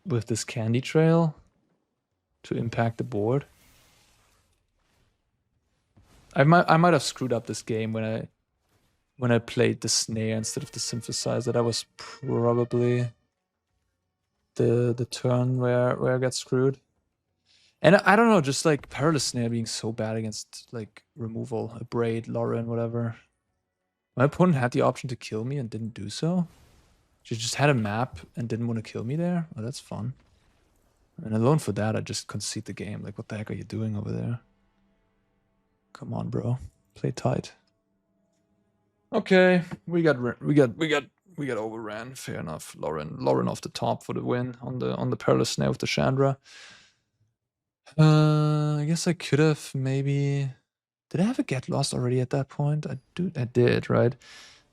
with this Candy Trail to impact the board. I might have screwed up this game when I played the snare instead of the synthesizer. That was probably the turn where I got screwed. And I don't know, just like Perilous Snare being so bad against like removal, a Braid, Lauren, whatever. My opponent had the option to kill me and didn't do so. She just had a map and didn't want to kill me there. Oh, that's fun. And alone for that, I just concede the game. Like, what the heck are you doing over there? Come on, bro. Play tight. Okay, we got overran. Fair enough. Lauren off the top for the win on the Perilous Snare with the Chandra. I guess I could have maybe. Did I have a get lost already at that point? I did, right?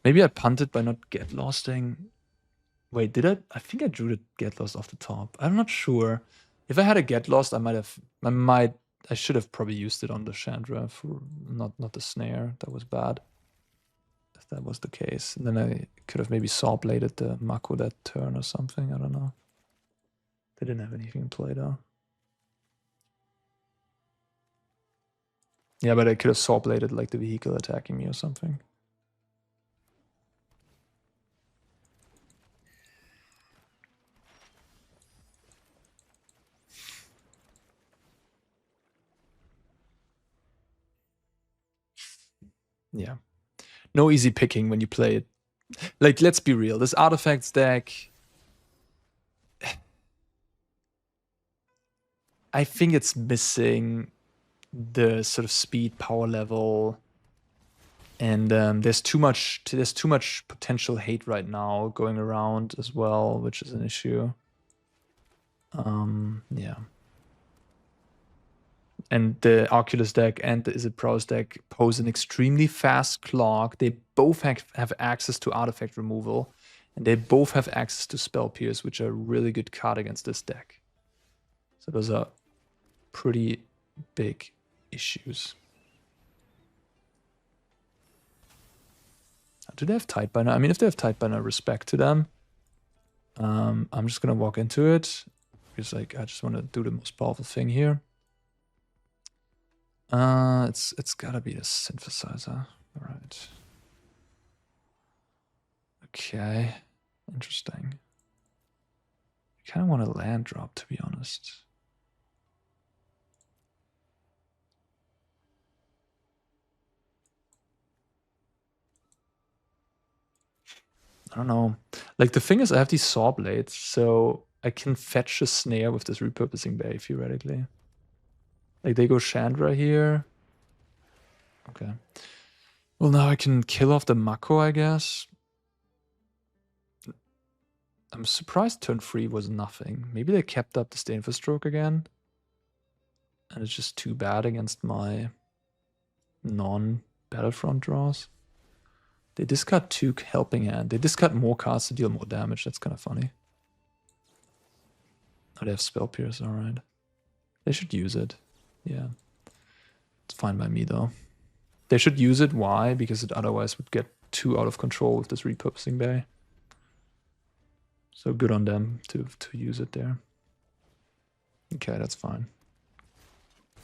Maybe I punted by not get losting. Wait, did I? I think I drew the get lost off the top. I'm not sure. If I had a get lost, I should have probably used it on the Chandra for not the snare. That was bad. If that was the case. And then I could have maybe saw bladed the Mako that turn or something. I don't know. They didn't have anything in play though. Yeah, but I could have saw bladed like the vehicle attacking me or something. Yeah. No easy picking when you play it. Like, let's be real. This artifacts deck, I think it's missing the sort of speed, power level, and there's too much potential hate right now going around as well, which is an issue. Yeah. And the Oculus deck and the Izzet Prowess deck pose an extremely fast clock. They both have access to artifact removal, and they both have access to Spell Pierce, which are really good card against this deck. So those are pretty big issues. Do they have Tidebinder? I mean, if they have Tidebinder, respect to them. I'm just gonna walk into it because, like, I just want to do the most powerful thing here. It's gotta be the synthesizer. All right. Okay. Interesting. I kind of want a land drop, to be honest. I don't know. Like, the thing is, I have these saw blades, so I can fetch a snare with this repurposing bay, theoretically. Like, they go Chandra here. Okay. Well, now I can kill off the Mako, I guess. I'm surprised turn 3 was nothing. Maybe they kept up the Stainful Stroke again. And it's just too bad against my non-Battlefront draws. They discard 2 Helping Hand. They discard more cards to deal more damage. That's kind of funny. Oh, they have Spell Pierce, alright. They should use it. Yeah. It's fine by me, though. They should use it. Why? Because it otherwise would get too out of control with this Repurposing Bay. So good on them to use it there. Okay, that's fine.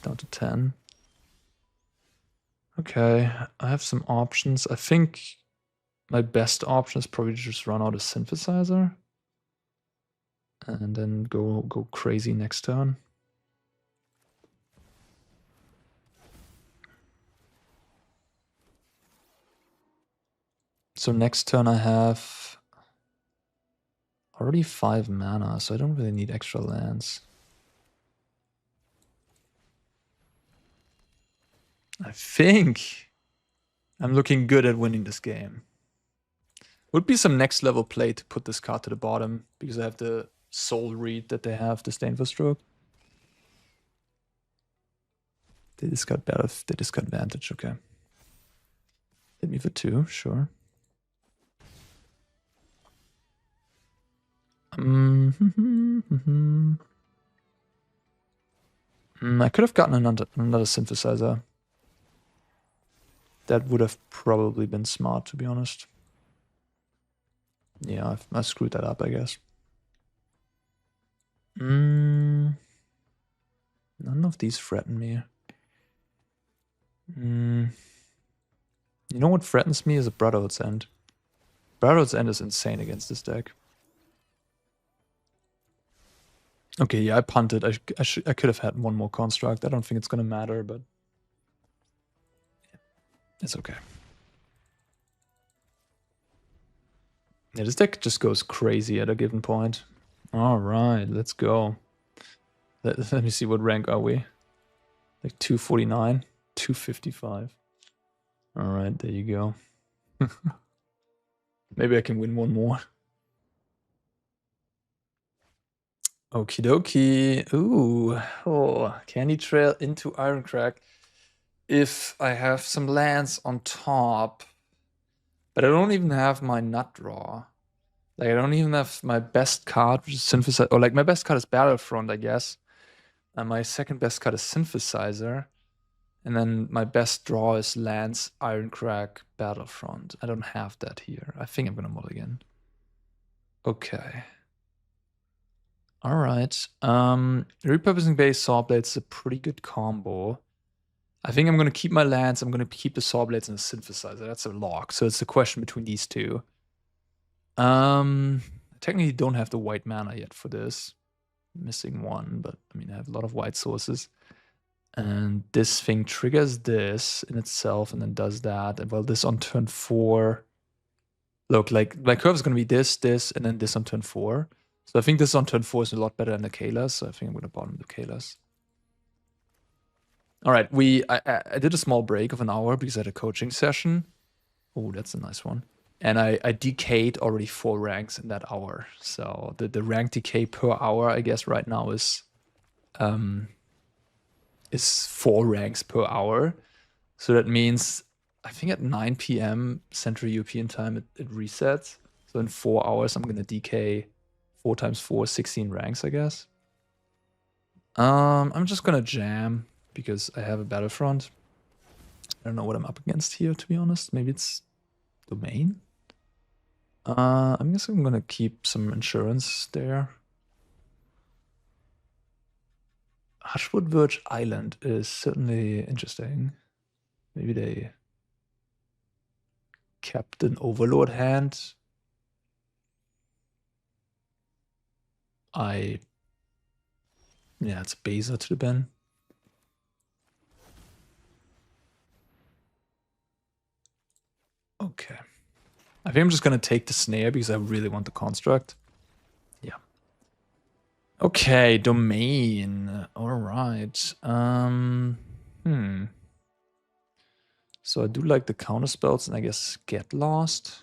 Down to 10. Okay, I have some options. I think my best option is probably to just run out a Synthesizer. And then go crazy next turn. So next turn I have already 5 mana, so I don't really need extra lands. I think I'm looking good at winning this game. Would be some next level play to put this card to the bottom, because I have the Soul Read that they have, the Stainful Stroke. They discard Vantage, okay. Hit me for 2, sure. I could have gotten another Synthesizer. That would have probably been smart, to be honest. Yeah, I screwed that up, I guess. None of these threaten me. You know what threatens me is a Brotherhood's End. Brotherhood's End is insane against this deck. Okay, yeah, I punted. I could have had one more construct. I don't think it's gonna matter, but it's okay. Yeah, this deck just goes crazy at a given point. Alright, let's go. Let me see, what rank are we? Like 249? 255. Alright, there you go. Maybe I can win one more. Okie dokie. Ooh. Oh, Candy Trail into Ironcrack. If I have some lands on top. But I don't even have my nut draw. Like, I don't even have my best card, which is Synthesizer. Or, like, my best card is Battlefront, I guess. And my second best card is Synthesizer. And then my best draw is Lands, Ironcrack, Battlefront. I don't have that here. I think I'm gonna mulligan. Okay. Alright. Repurposing Base Sawblades is a pretty good combo. I think I'm gonna keep my lands, I'm gonna keep the Sawblades and the Synthesizer. That's a lock. So it's a question between these two. I technically don't have the white mana yet for this. Missing one, but I mean I have a lot of white sources. And this thing triggers this in itself and then does that. And well, this on turn 4. Look, like my curve is gonna be this, and then this on turn 4. So I think this on turn 4 is a lot better than the Kalas, so I think I'm gonna bottom the Kalas. Alright, I did a small break of an hour because I had a coaching session. Oh, that's a nice one. And I decayed already 4 ranks in that hour. So the rank decay per hour, I guess, right now is 4 ranks per hour. So that means, I think at 9 p.m. Central European time, it resets. So in 4 hours, I'm gonna decay 4 times 4, 16 ranks, I guess. I'm just gonna jam because I have a Battlefront. I don't know what I'm up against here, to be honest. Maybe it's Domain? I guess I'm gonna keep some insurance there. Hushwood Verge Island is certainly interesting. Maybe they kept an Overlord hand. Yeah, it's Baser to the Ben. Okay. I think I'm just gonna take the snare because I really want the construct. Yeah. Okay, domain. All right. So I do like the counter spells, and I guess Get Lost.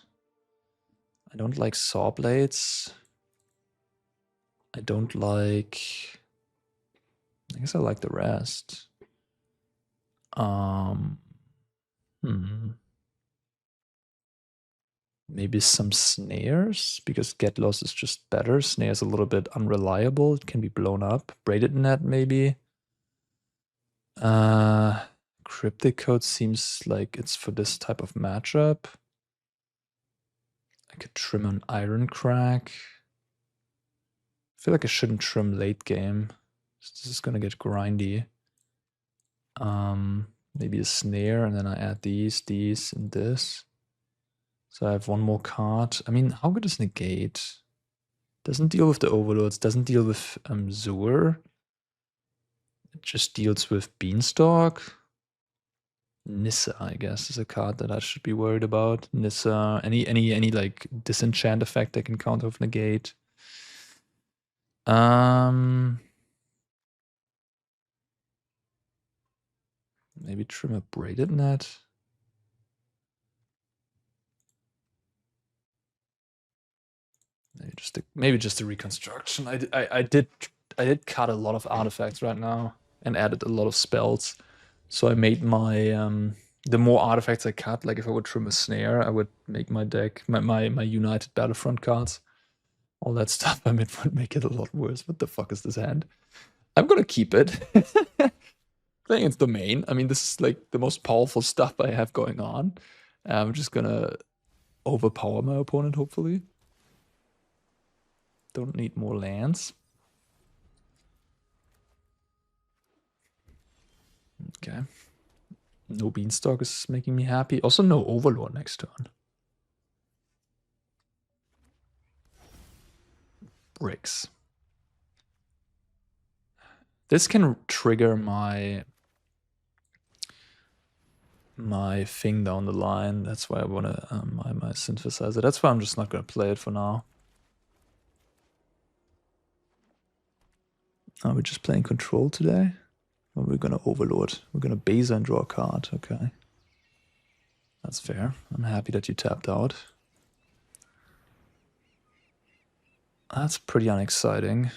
I don't like Saw Blades. I don't like... I guess I like the rest. Maybe some snares, because Get Lost is just better. Snare's a little bit unreliable. It can be blown up. Braided Net, maybe. Cryptic Code seems like it's for this type of matchup. I could trim an Iron Crack. I feel like I shouldn't trim late game. This is gonna get grindy. Maybe a snare, and then I add these, and this. So I have one more card. I mean, how good is Negate? Doesn't deal with the Overlords, doesn't deal with Zur. It just deals with Beanstalk. Nissa, I guess, is a card that I should be worried about. Nissa, any like disenchant effect I can counter with Negate. Maybe trim a Braided Net. Maybe just a reconstruction. I did cut a lot of artifacts right now and added a lot of spells. So I made my the more artifacts I cut, like if I would trim a snare, I would make my deck my United Battlefront cards. All that stuff, I mean, would make it a lot worse. What the fuck is this hand? I'm gonna keep it. Playing its domain. I mean, this is like the most powerful stuff I have going on. I'm just gonna overpower my opponent, hopefully. Don't need more lands. Okay. No Beanstalk is making me happy. Also no Overlord next turn. Bricks. This can trigger my thing down the line. That's why I want to my synthesizer. That's why I'm just not going to play it for now. Are we just playing control today? Or we're going to Overlord? We're going to base and draw a card. Okay. That's fair. I'm happy that you tapped out. That's pretty unexciting.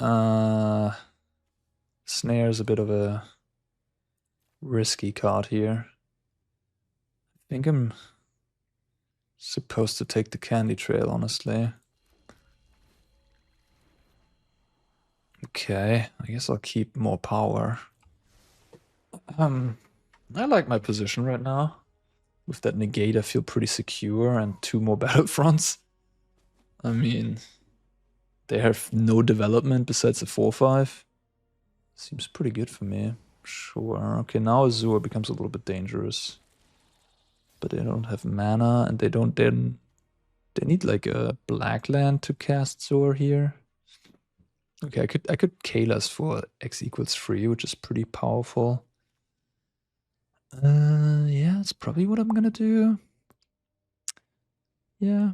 Snare is a bit of a risky card here. I think I'm supposed to take the Candy Trail, honestly. Okay, I guess I'll keep more power. I like my position right now. With that negate, I feel pretty secure, and 2 more battlefronts. I mean, they have no development besides a 4/5. Seems pretty good for me. Sure. Okay, now Azur becomes a little bit dangerous. But they don't have mana, and they don't then... They need like a black land to cast Azur here. Okay, I could Kalas for X equals 3, which is pretty powerful. Yeah, that's probably what I'm gonna do. Yeah.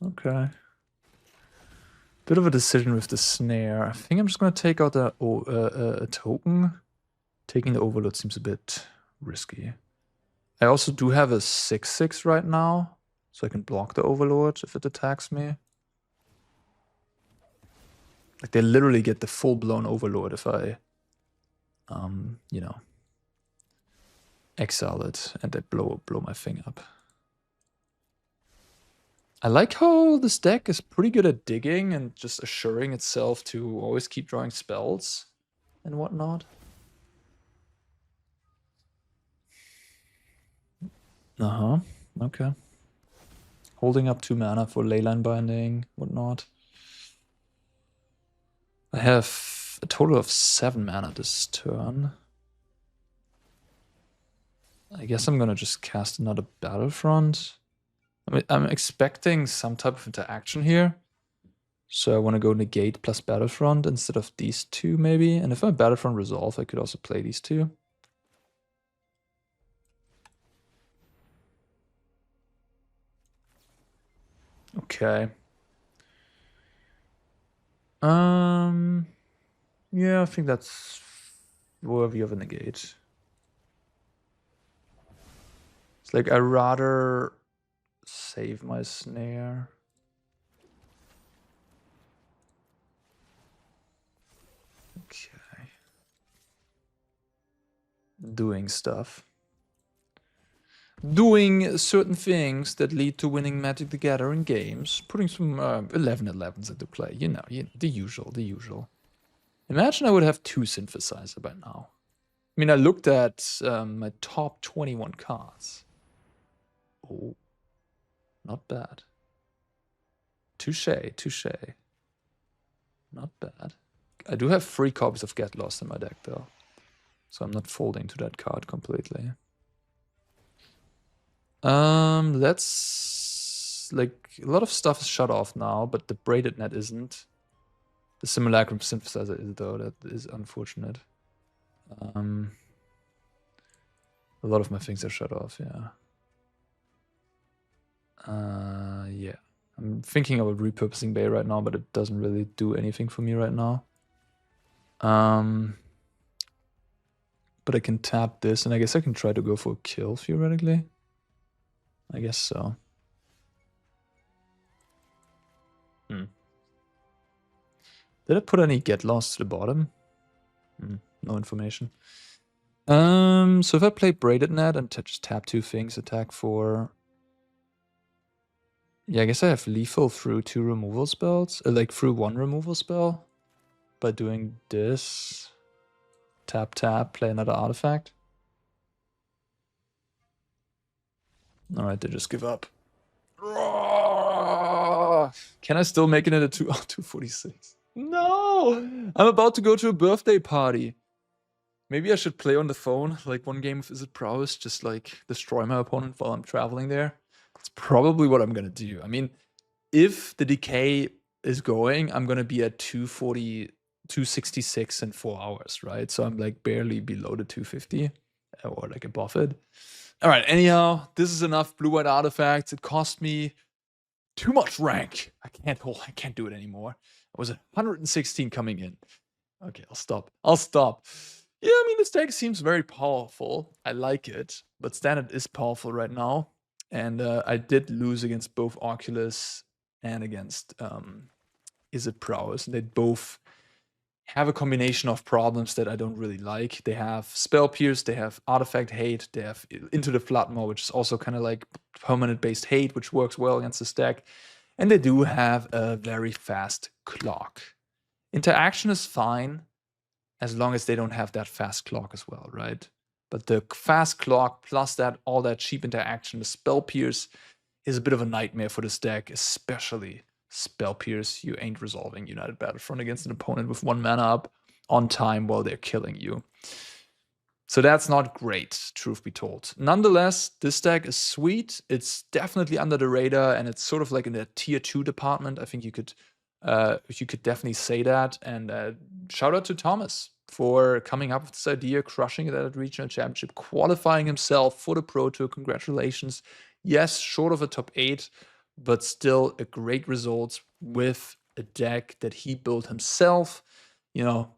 Okay. Bit of a decision with the snare. I think I'm just gonna take out a token. Taking the Overload seems a bit risky. I also do have a 6/6 right now, so I can block the Overlord if it attacks me. Like, they literally get the full-blown Overlord if I, you know, exile it and they blow my thing up. I like how this deck is pretty good at digging and just assuring itself to always keep drawing spells and whatnot. Okay. Holding up 2 mana for Leyline Binding, whatnot. I have a total of 7 mana this turn. I guess I'm gonna just cast another Battlefront. I mean, I'm expecting some type of interaction here. So I want to go Negate plus Battlefront instead of these 2 maybe. And if my Battlefront resolve, I could also play these 2. Okay. Yeah, I think that's worthy of a negate. It's like I'd rather save my snare. Okay. Doing stuff. Doing certain things that lead to winning Magic the Gathering games. Putting some 11-11s into play. You know, the usual. Imagine I would have 2 synthesizer by now. I mean, I looked at my top 21 cards. Oh, not bad. Touche. Not bad. I do have 3 copies of Get Lost in my deck, though. So I'm not folding to that card completely. That's... like, a lot of stuff is shut off now, but the Braided Net isn't. The Simulacrum Synthesizer is, though. That is unfortunate. A lot of my things are shut off, yeah. Yeah. I'm thinking about repurposing Bay right now, but it doesn't really do anything for me right now. But I can tap this, and I guess I can try to go for a kill, theoretically. I guess so. Did I put any Get Lost to the bottom? No information. So if I play Braided Net and just tap 2 things, attack for... yeah, I guess I have lethal through 2 removal spells. Like through 1 removal spell. By doing this. Tap, play another artifact. Alright, they just give up. Can I still make it at a 246? No! I'm about to go to a birthday party. Maybe I should play on the phone, like 1 game of Izzet Prowess, just like destroy my opponent while I'm traveling there. That's probably what I'm gonna do. I mean, if the decay is going, I'm gonna be at 240, 266 in 4 hours, right? So I'm like barely below the 250 or like above it. All right, anyhow, this is enough blue-white artifacts. It cost me too much rank. I can't do it anymore. I was at 116 coming in. Okay, I'll stop. Yeah, I mean, this deck seems very powerful. I like it, but Standard is powerful right now. And I did lose against both Oculus and against Izzet Prowess. And they both have a combination of problems that I don't really like. They have Spell Pierce, they have Artifact Hate, they have Into the Floodmaw, which is also kind of like permanent-based hate, which works well against this deck. And they do have a very fast clock. Interaction is fine, as long as they don't have that fast clock as well, right? But the fast clock plus that all that cheap interaction, the Spell Pierce, is a bit of a nightmare for this deck, especially Spell Pierce. You ain't resolving United Battlefront against an opponent with 1 mana up on time while they're killing you. So that's not great, truth be told. Nonetheless, this deck is sweet. It's definitely under the radar, and it's sort of like in the tier 2 department. I think you could definitely say that. And shout out to Thomas for coming up with this idea, crushing it at a regional championship, qualifying himself for the Pro Tour. Congratulations. Yes, short of a top 8, but still a great result with a deck that he built himself. You know,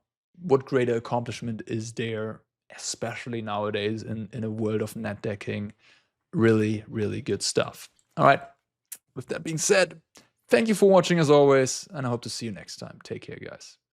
what greater accomplishment is there, especially nowadays in a world of net decking? Really, really good stuff. All right, with that being said, thank you for watching as always, and I hope to see you next time. Take care, guys.